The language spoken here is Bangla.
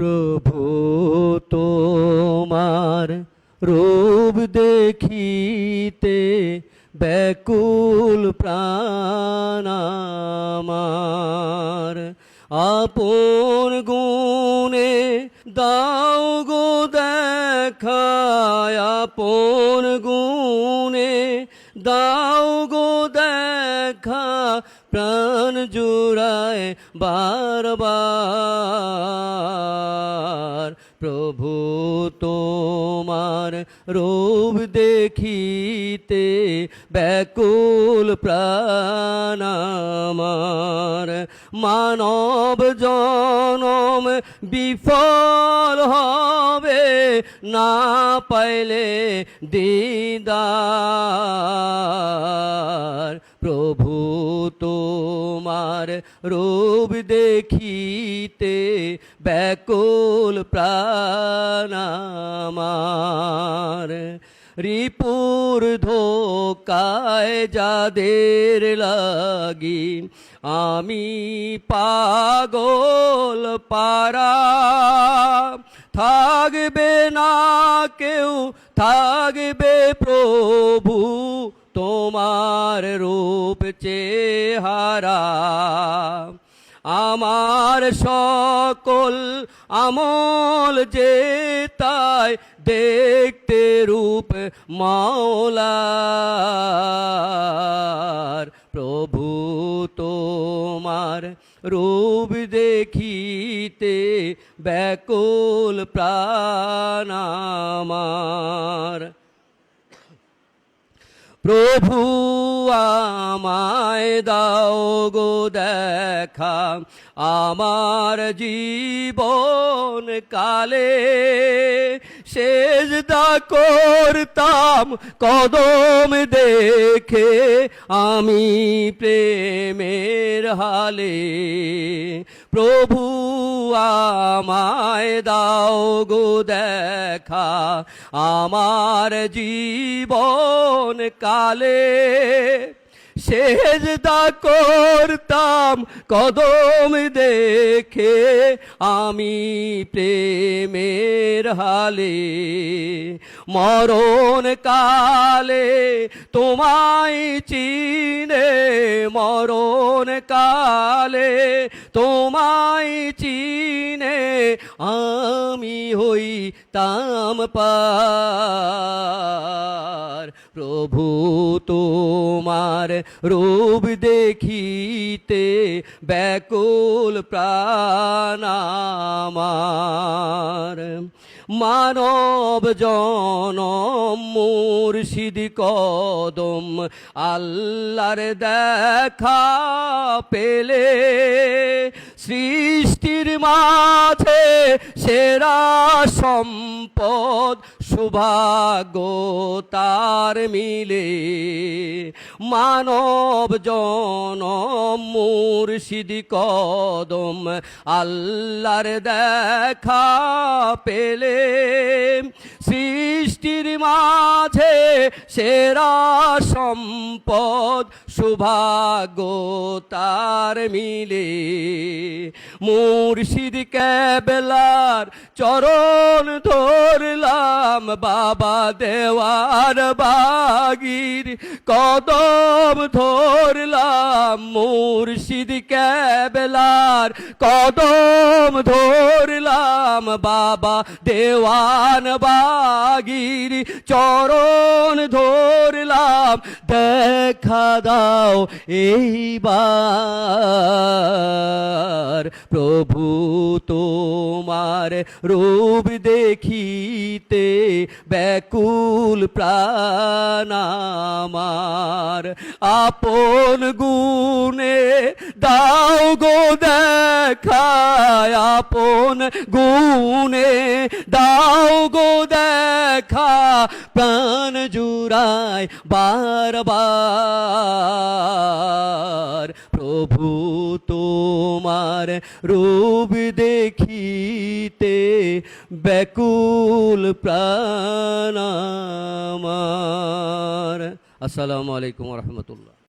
প্রভু তোমার রূপ দেখিতে ব্যাকুল প্রাণ আমার। আপন গুণে দাও গো দেখা, আপন গুণে দাও গো দেখা, প্রাণ জুড়ায় বারবার। প্রভু তোমার রূপ দেখিতে ব্যাকুল প্রাণ আমার। মানব জনম বিফল হবে না পাইলে দিদার। প্রভু তোমার রূপ দেখিতে ব্যাকুল প্রাণ আমার। রিপুর ধোকায় যাদের লাগি আমি পাগল পারা, থাকবে না কেউ, থাকবে প্রভু তোমার রূপ চেহারা। আমার সকল আমল যে তাই দেখতে রূপ মাওলার। প্রভু তোমার রূপ দেখিতে ব্যাকুল প্রাণ আমার। প্রভু আমায় দাও গো দেখা, আমার জীবন কালে সেজদা করতাম কদম দেখে আমি প্রেমের হালে। প্রভু আমায় দাও গো দেখা, আমার জীবন কালে সেজদা করতাম কদম দেখে আমি প্রেমের হালে। মরণ কালে তোমায় চিনে, মরণ কালে তোমায় চিনে আমি হইতাম পার। প্রভু তোমার রূপ দেখিতে ব্যাকুল প্রাণ আমার। মানব জনম মুর্শিদ কদম আল্লাহর দেখা পেলে সৃষ্টির মাঝে সেরা সম্পদ সৌভাগ্য তার মিলে। মানব জনম মুর্শিদ কদম আল্লাহর দেখা পেলে সৃষ্টির মাঝে সেরা সম্পদ সৌভাগ্য তার মিলে। মুর্শিদ কেবলার চরণ ধরলাম, বাবা দেওয়ার বাগির কদম ধরলাম। মুর্শিদ কেবলার কদম ধরলাম, বাবা দেওয়ান বাগির চরণ ধরলাম। দেখা দাও এইবার। প্রভু তোমার রূপ দেখিতে ব্যাকুল প্রাণ আমার। আপন গুণে দাও গো দেখা, আপন গুণে দাও গো দেখা, প্রাণ জুড়ায় বারবার। প্রভু তোমার রূপ দেখিতে ব্যাকুল প্রাণ আমার। আসসালামু আলাইকুম ওয়া রাহমাতুল্লাহ।